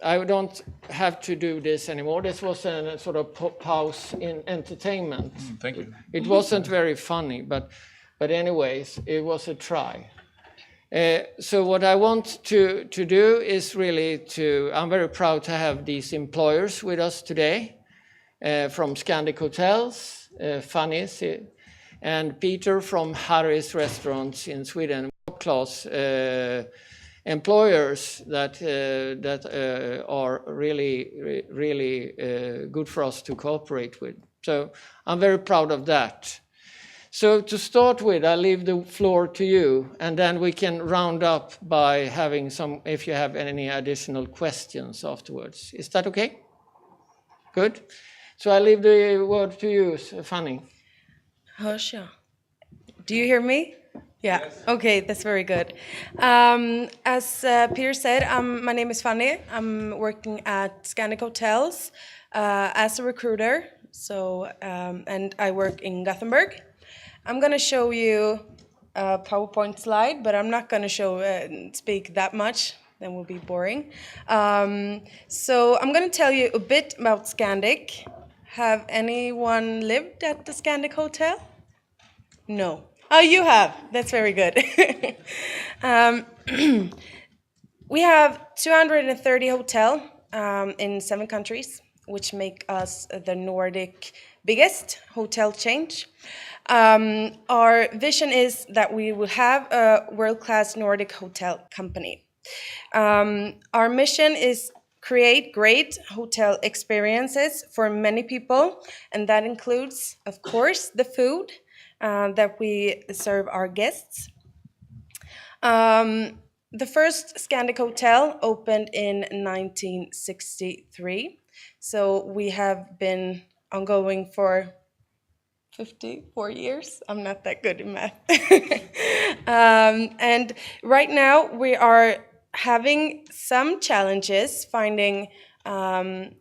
I don't have to do this anymore. This was a sort of pause in entertainment. Thank you. It wasn't very funny, but anyways, it was a try. So what I want to do is really I'm very proud to have these employers with us today from Scandic Hotels, Fanny and Peter from Harry's Restaurants in Sweden, top-class employers that are really good for us to cooperate with. So I'm very proud of that. So to start with, I leave the floor to you, and then we can round up by having if you have any additional questions afterwards. Is that okay? Good. So I leave the word to you, Fanny. Sure. Do you hear me? Yeah. Yes. Okay, that's very good. As Peter said, my name is Fanny. I'm working at Scandic Hotels as a recruiter. So, and I work in Gothenburg. I'm going to show you a PowerPoint slide, but I'm not going to speak that much. Then we'll be boring. So I'm going to tell you a bit about Scandic. Have anyone lived at the Scandic Hotel? No. Oh, you have. That's very good. We have 230 hotels in 7 countries, which make us the Nordic biggest hotel chain. Our vision is that we will have a world-class Nordic hotel company. Our mission is create great hotel experiences for many people, and that includes, of course, the food that we serve our guests. The first Scandic Hotel opened in 1963, so we have been ongoing for 54 years. I'm not that good in math. And right now we are having some challenges finding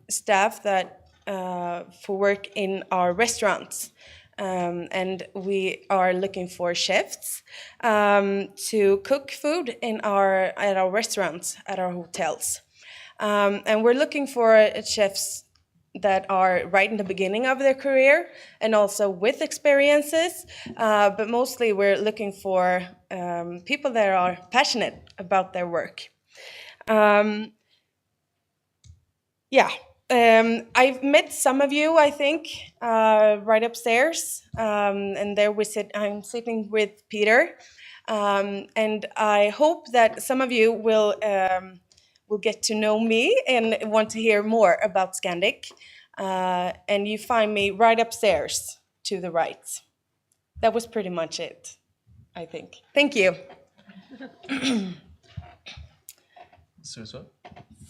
staff that for work in our restaurants. And we are looking for chefs to cook food at our restaurants, at our hotels. And we're looking for chefs that are right in the beginning of their career and also with experiences, but mostly we're looking for people that are passionate about their work. I've met some of you, I think, right upstairs, and there I'm sitting with Peter, and I hope that some of you will get to know me and want to hear more about Scandic, and you find me right upstairs to the right. That was pretty much it, I think. Thank you. Så?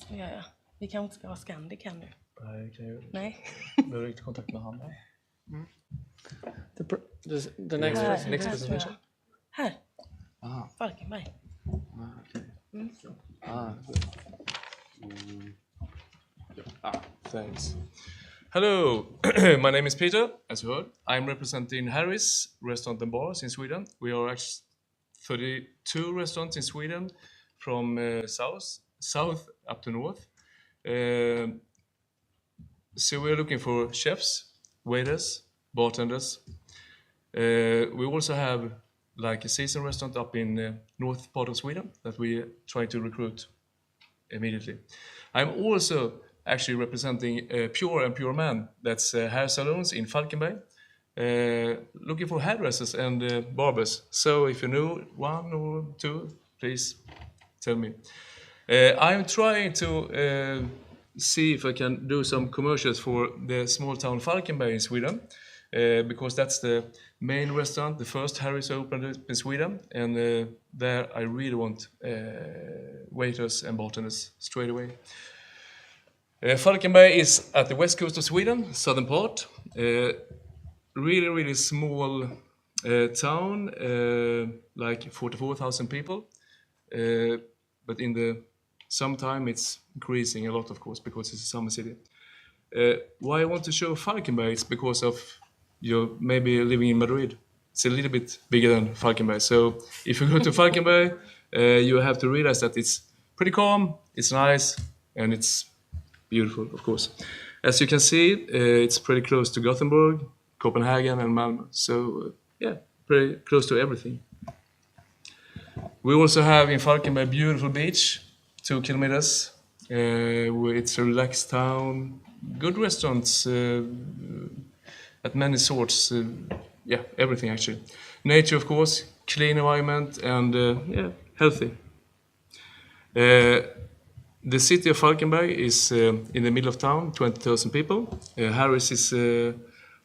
Ja. Vi kanske inte ska vara Scandic här nu. Nej, kan jag. Nej. Behöver inte kontakt med han. The next presentation. Här. Aha. Falkenberg. Thanks. Hello, my name is Peter, as you heard. I'm representing Harry's Restaurant and Bars in Sweden. We are actually 32 restaurants in Sweden from south up to north. So we're looking for chefs, waiters, bartenders. We also have like a season restaurant up in north part of Sweden that we try to recruit immediately. I'm also actually representing Pure and Pure Man, that's hair salons in Falkenberg, looking for hairdressers and barbers. So if you know one or two, please tell me. I'm trying to see if I can do some commercials for the small town Falkenberg in Sweden, because that's the main restaurant, the first Harry's opened in Sweden, and there I really want waiters and bartenders straight away. Falkenberg is at the west coast of Sweden, southern part. Really small town, like 44,000 people. But in the summertime it's increasing a lot, of course, because it's a summer city. Why I want to show Falkenberg is because of you maybe living in Madrid. It's a little bit bigger than Falkenberg. So if you go to Falkenberg, you have to realize that it's pretty calm, it's nice, and it's beautiful, of course. As you can see, it's pretty close to Gothenburg, Copenhagen, and Malmö. So yeah, pretty close to everything. We also have in Falkenberg beautiful beach, 2 kilometers. It's a relaxed town, good restaurants at many sorts. Yeah, everything actually. Nature, of course, clean environment, and yeah, healthy. The city of Falkenberg is in the middle of town, 20,000 people. Harris is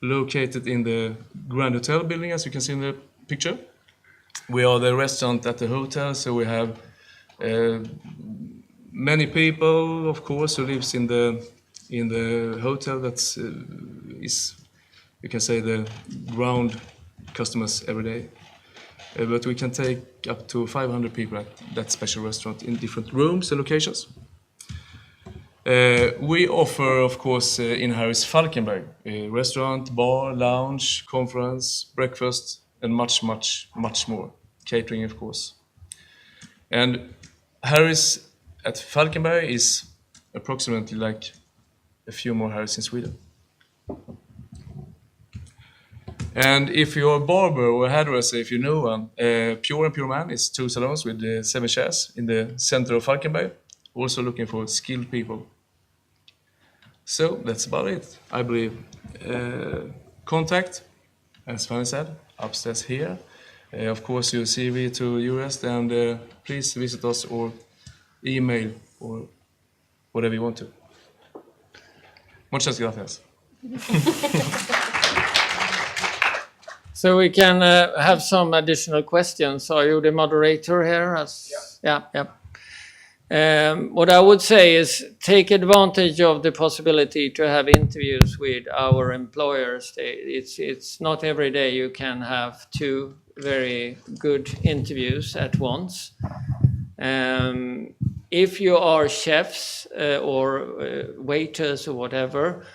located in the Grand Hotel building, as you can see in the picture. We are the restaurant at the hotel, so we have many people, of course, who lives in the hotel. That's is, you can say, the ground customers every day. But we can take up to 500 people at that special restaurant in different rooms and locations. We offer, of course, in Harris Falkenberg, a restaurant, bar, lounge, conference, breakfast, and much, much, much more. Catering, of course. And Harris at Falkenberg is approximately like a few more Harris in Sweden. And if you're a barber or a hairdresser, if you know one, Pure and Pure Man is 2 salons with 7 chairs in the center of Falkenberg. Also looking for skilled people. So that's about it, I believe. Contact, as Fanny said, upstairs here. Of course, your CV to US, and please visit us or email or whatever you want to. Muchas gracias. So we can have some additional questions. Are you the moderator here? Yeah. What I would say is take advantage of the possibility to have interviews with our employers. It's not every day you can have 2 very good interviews at once. If you are chefs or waiters or whatever,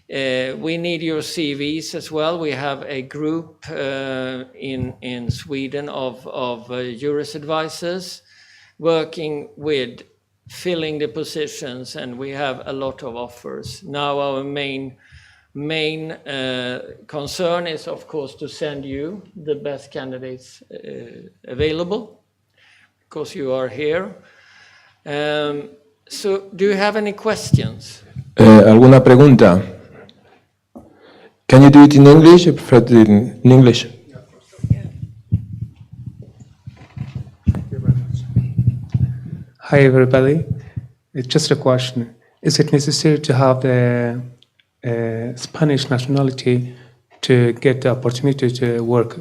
we need your CVs as well. We have a group in Sweden of juris advisors working with filling the positions, and we have a lot of offers. Now our main concern is, of course, to send you the best candidates available, because you are here. So do you have any questions? ¿Alguna pregunta? Can you do it in English? I prefer to do it in English. Hi, everybody. It's just a question. Is it necessary to have the Spanish nationality to get the opportunity to work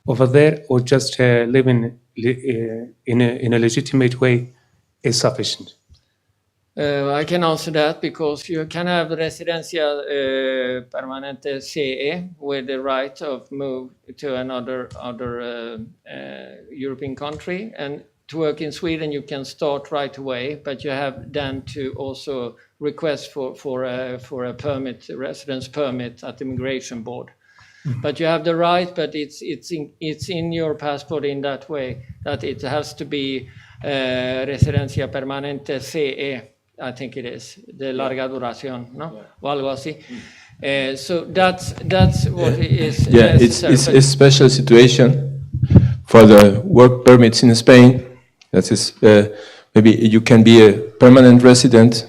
over there, or just living in a legitimate way is sufficient? I can answer that, because you can have residencia permanente CE with the right of move to another European country, and to work in Sweden you can start right away, but you have then to also request for a permit, residence permit at the immigration board. Mm-hmm. But you have the right, but it's in your passport in that way that it has to be residencia permanente CE. I think it is de larga duración, no? Yeah. O algo así. So that's what it is. Yeah, it's a special situation for the work permits in Spain. That is, maybe you can be a permanent resident,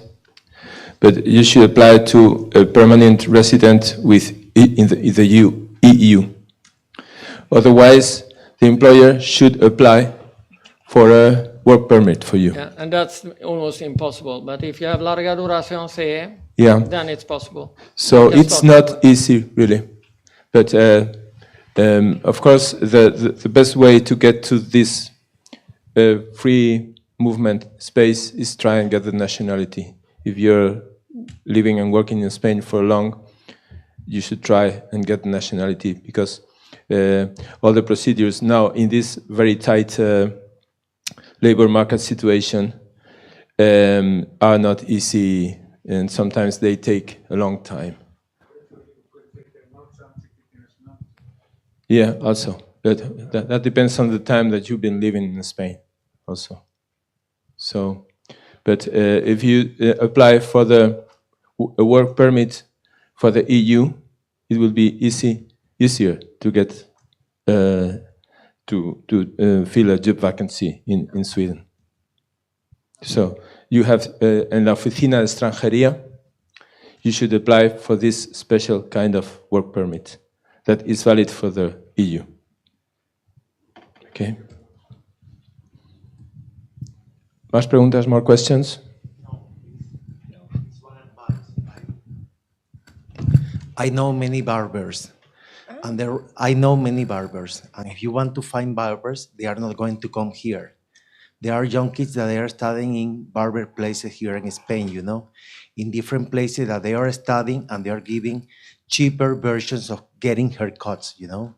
but you should apply to a permanent resident in the EU. Otherwise, the employer should apply for a work permit for you. Yeah, and that's almost impossible. But if you have larga duración CE, then it's possible. So it's not easy, really. But of course, the best way to get to this free movement space is try and get the nationality. If you're living and working in Spain for long, you should try and get the nationality, because all the procedures now in this very tight labor market situation are not easy, and sometimes they take a long time. Yeah, also. That depends on the time that you've been living in Spain also. So, But if you apply for a work permit for the EU, it will be easier to get to fill a job vacancy in Sweden. So you have en la oficina de extranjería, you should apply for this special kind of work permit that is valid for the EU. Okay. Más preguntas, more questions? I know many barbers, and I know many barbers, and if you want to find barbers, they are not going to come here. There are young kids that they are studying in barber places here in Spain, you know, in different places that they are studying, and they are giving cheaper versions of getting haircuts, you know.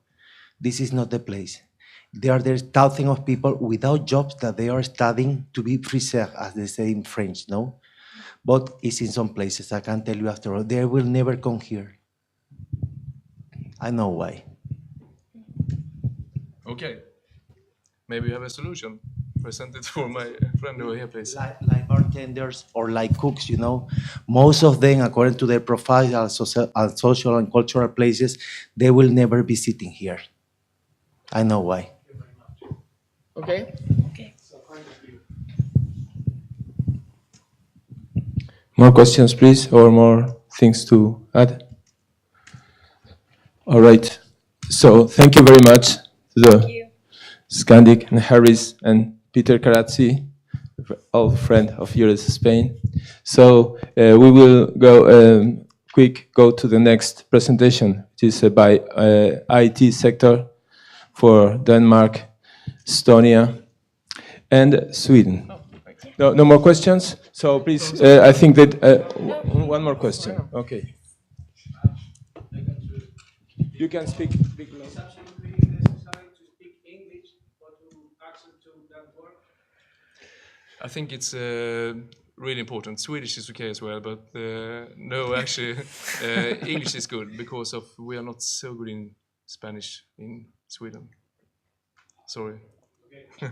This is not the place. There's thousands of people without jobs that they are studying to be friseur, as they say in French, no? But it's in some places, I can tell you after all, they will never come here. I know why. Okay. Maybe you have a solution. Present it for my friend over here, please. Like bartenders or like cooks, you know, most of them, according to their profile and social and cultural places, they will never be sitting here. I know why. Okay. Okay. More questions, please, or more things to add? All right. So thank you very much to the Scandic and Harris and Peter Carazzi, old friend of Euros Spain. So we will go to the next presentation, which is by IT sector for Denmark, Estonia, and Sweden. No more questions? So please, I think that one more question. Okay. You can speak. It's absolutely necessary to speak English or to access to that work. I think it's really important. Swedish is okay as well, but no, actually, English is good because of we are not so good in Spanish in Sweden. Sorry. Okay.